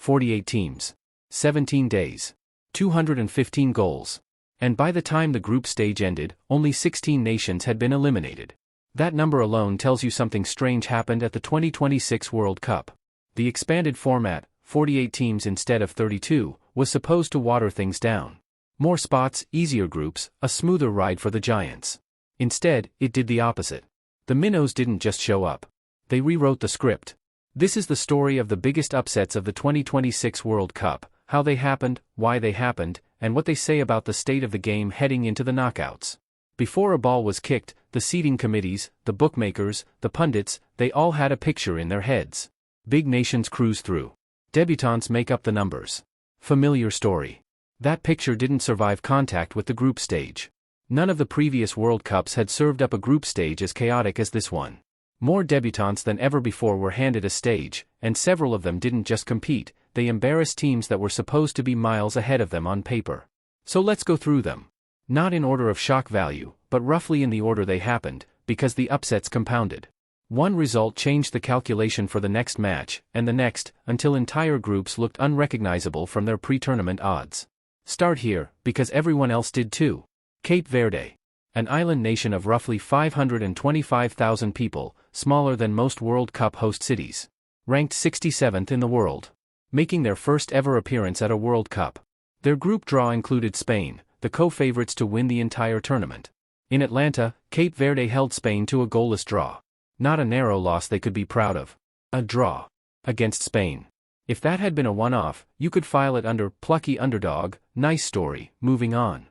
48 teams. 17 days. 215 goals. And by the time the group stage ended, only 16 nations had been eliminated. That number alone tells you something strange happened at the 2026 World Cup. The expanded format, 48 teams instead of 32, was supposed to water things down. More spots, easier groups, a smoother ride for the Giants. Instead, it did the opposite. The minnows didn't just show up. They rewrote the script. This is the story of the biggest upsets of the 2026 World Cup, how they happened, why they happened, and what they say about the state of the game heading into the knockouts. Before a ball was kicked, the seeding committees, the bookmakers, the pundits, they all had a picture in their heads. Big nations cruise through. Debutants make up the numbers. Familiar story. That picture didn't survive contact with the group stage. None of the previous World Cups had served up a group stage as chaotic as this one. More debutants than ever before were handed a stage, and several of them didn't just compete, they embarrassed teams that were supposed to be miles ahead of them on paper. So let's go through them. Not in order of shock value, but roughly in the order they happened, because the upsets compounded. One result changed the calculation for the next match, and the next, until entire groups looked unrecognizable from their pre-tournament odds. Start here, because everyone else did too. Cape Verde. An island nation of roughly 525,000 people, smaller than most World Cup host cities. Ranked 67th in the world. Making their first ever appearance at a World Cup. Their group draw included Spain, the co-favorites to win the entire tournament. In Atlanta, Cape Verde held Spain to a goalless draw. Not a narrow loss they could be proud of. A draw. Against Spain. If that had been a one-off, you could file it under plucky underdog, nice story, moving on.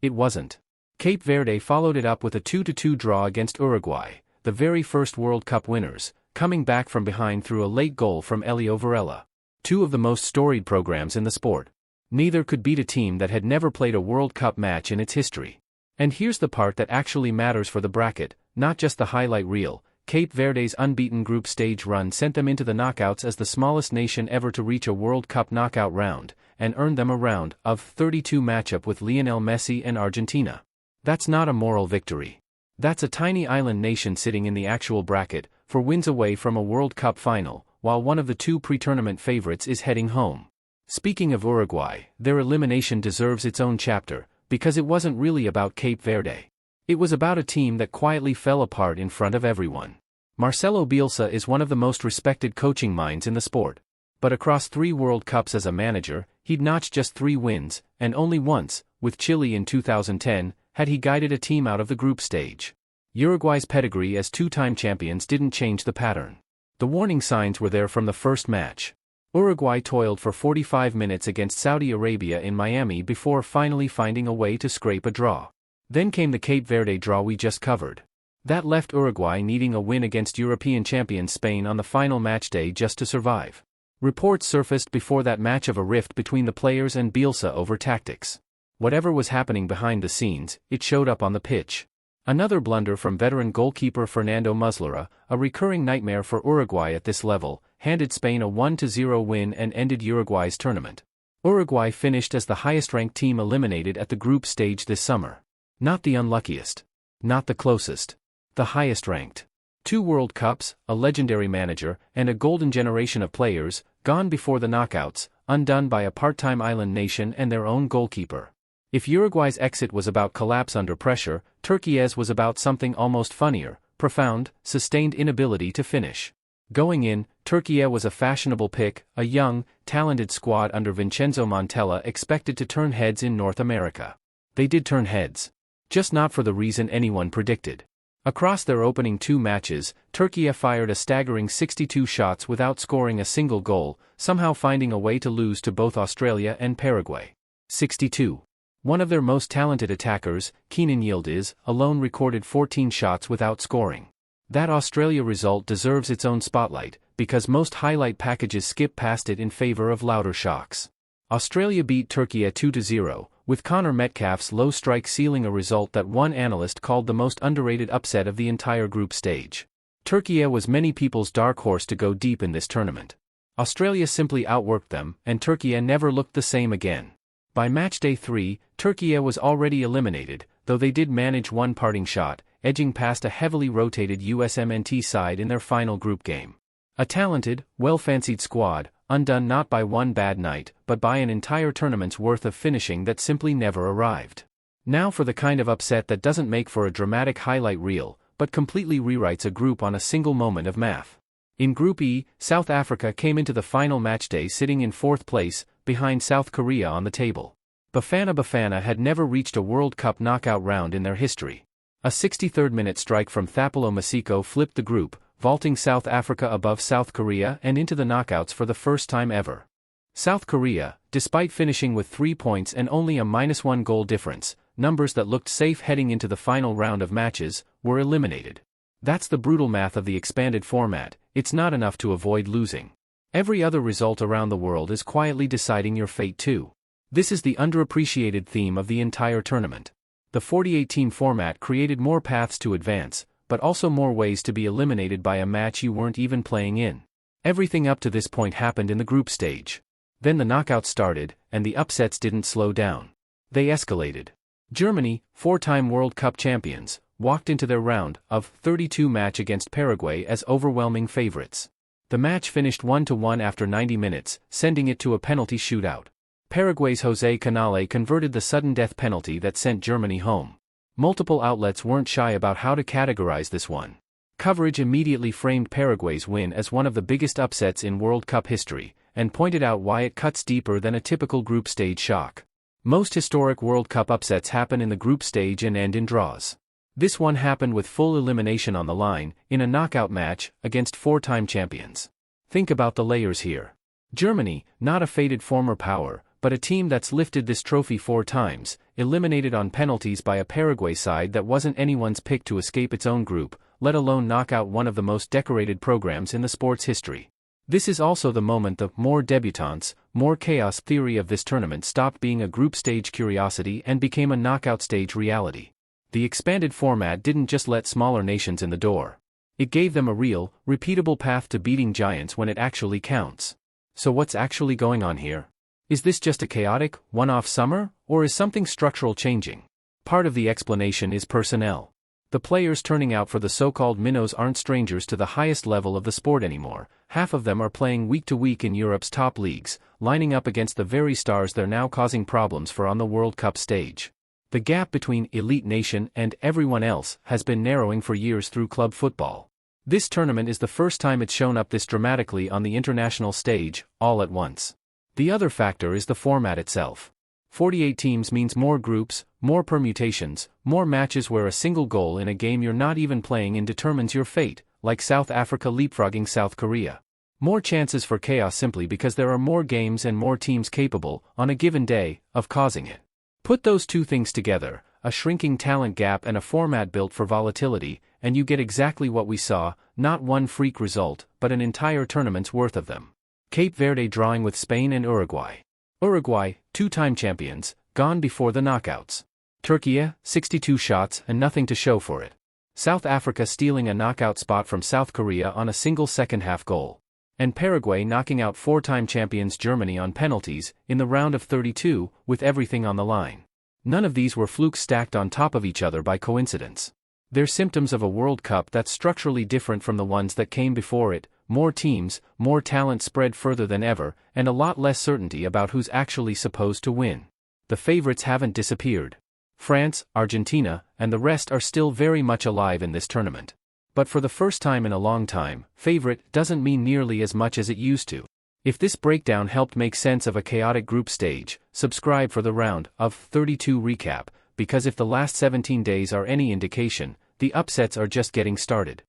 It wasn't. Cape Verde followed it up with a 2-2 draw against Uruguay, the very first World Cup winners, coming back from behind through a late goal from Elio Varela. Two of the most storied programs in the sport. Neither could beat a team that had never played a World Cup match in its history. And here's the part that actually matters for the bracket, not just the highlight reel. Cape Verde's unbeaten group stage run sent them into the knockouts as the smallest nation ever to reach a World Cup knockout round, and earned them a round of 32 matchup with Lionel Messi and Argentina. That's not a moral victory. That's a tiny island nation sitting in the actual bracket, for wins away from a World Cup final, while one of the two pre-tournament favorites is heading home. Speaking of Uruguay, their elimination deserves its own chapter, because it wasn't really about Cape Verde. It was about a team that quietly fell apart in front of everyone. Marcelo Bielsa is one of the most respected coaching minds in the sport. But across 3 World Cups as a manager, he'd notched just 3 wins, and only once, with Chile in 2010, had he guided a team out of the group stage. Uruguay's pedigree as 2-time champions didn't change the pattern. The warning signs were there from the first match. Uruguay toiled for 45 minutes against Saudi Arabia in Miami before finally finding a way to scrape a draw. Then came the Cape Verde draw we just covered. That left Uruguay needing a win against European champion Spain on the final match day just to survive. Reports surfaced before that match of a rift between the players and Bielsa over tactics. Whatever was happening behind the scenes, it showed up on the pitch. Another blunder from veteran goalkeeper Fernando Muslera, a recurring nightmare for Uruguay at this level, handed Spain a 1-0 win and ended Uruguay's tournament. Uruguay finished as the highest-ranked team eliminated at the group stage this summer. Not the unluckiest. Not the closest. The highest-ranked. 2 World Cups, a legendary manager, and a golden generation of players, gone before the knockouts, undone by a part-time island nation and their own goalkeeper. If Uruguay's exit was about collapse under pressure, Turkiye's was about something almost funnier, profound, sustained inability to finish. Going in, Türkiye was a fashionable pick, a young, talented squad under Vincenzo Montella expected to turn heads in North America. They did turn heads. Just not for the reason anyone predicted. Across their opening 2 matches, Türkiye fired a staggering 62 shots without scoring a single goal, somehow finding a way to lose to both Australia and Paraguay. 62. One of their most talented attackers, Kenan Yildiz, alone recorded 14 shots without scoring. That Australia result deserves its own spotlight, because most highlight packages skip past it in favor of louder shocks. Australia beat Türkiye 2-0, with Connor Metcalf's low strike sealing a result that one analyst called the most underrated upset of the entire group stage. Türkiye was many people's dark horse to go deep in this tournament. Australia simply outworked them, and Türkiye never looked the same again. By matchday 3, Türkiye was already eliminated, though they did manage one parting shot, edging past a heavily rotated USMNT side in their final group game. A talented, well-fancied squad, undone not by one bad night, but by an entire tournament's worth of finishing that simply never arrived. Now for the kind of upset that doesn't make for a dramatic highlight reel, but completely rewrites a group on a single moment of math. In Group E, South Africa came into the final matchday sitting in 4th place, behind South Korea on the table. Bafana Bafana had never reached a World Cup knockout round in their history. A 63rd-minute strike from Thapelo Masiko flipped the group, vaulting South Africa above South Korea and into the knockouts for the first time ever. South Korea, despite finishing with 3 points and only a -1 goal difference, numbers that looked safe heading into the final round of matches, were eliminated. That's the brutal math of the expanded format. It's not enough to avoid losing. Every other result around the world is quietly deciding your fate too. This is the underappreciated theme of the entire tournament. The 48-team format created more paths to advance, but also more ways to be eliminated by a match you weren't even playing in. Everything up to this point happened in the group stage. Then the knockouts started, and the upsets didn't slow down. They escalated. Germany, 4-time World Cup champions, walked into their round of 32 match against Paraguay as overwhelming favorites. The match finished 1-1 after 90 minutes, sending it to a penalty shootout. Paraguay's José Canale converted the sudden death penalty that sent Germany home. Multiple outlets weren't shy about how to categorize this one. Coverage immediately framed Paraguay's win as one of the biggest upsets in World Cup history, and pointed out why it cuts deeper than a typical group stage shock. Most historic World Cup upsets happen in the group stage and end in draws. This one happened with full elimination on the line, in a knockout match, against 4-time champions. Think about the layers here. Germany, not a faded former power, but a team that's lifted this trophy 4 times, eliminated on penalties by a Paraguay side that wasn't anyone's pick to escape its own group, let alone knock out one of the most decorated programs in the sport's history. This is also the moment the more debutants, more chaos theory of this tournament stopped being a group stage curiosity and became a knockout stage reality. The expanded format didn't just let smaller nations in the door. It gave them a real, repeatable path to beating giants when it actually counts. So what's actually going on here? Is this just a chaotic, one-off summer, or is something structural changing? Part of the explanation is personnel. The players turning out for the so-called minnows aren't strangers to the highest level of the sport anymore. Half of them are playing week to week in Europe's top leagues, lining up against the very stars they're now causing problems for on the World Cup stage. The gap between elite nation and everyone else has been narrowing for years through club football. This tournament is the first time it's shown up this dramatically on the international stage, all at once. The other factor is the format itself. 48 teams means more groups, more permutations, more matches where a single goal in a game you're not even playing in determines your fate, like South Africa leapfrogging South Korea. More chances for chaos simply because there are more games and more teams capable, on a given day, of causing it. Put those two things together, a shrinking talent gap and a format built for volatility, and you get exactly what we saw, not one freak result, but an entire tournament's worth of them. Cape Verde drawing with Spain and Uruguay. Uruguay, 2-time champions, gone before the knockouts. Türkiye, 62 shots and nothing to show for it. South Africa stealing a knockout spot from South Korea on a single second-half goal. And Paraguay knocking out 4-time champions Germany on penalties, in the round of 32, with everything on the line. None of these were flukes stacked on top of each other by coincidence. They're symptoms of a World Cup that's structurally different from the ones that came before it, more teams, more talent spread further than ever, and a lot less certainty about who's actually supposed to win. The favorites haven't disappeared. France, Argentina, and the rest are still very much alive in this tournament. But for the first time in a long time, favorite doesn't mean nearly as much as it used to. If this breakdown helped make sense of a chaotic group stage, subscribe for the round of 32 recap, because if the last 17 days are any indication, the upsets are just getting started.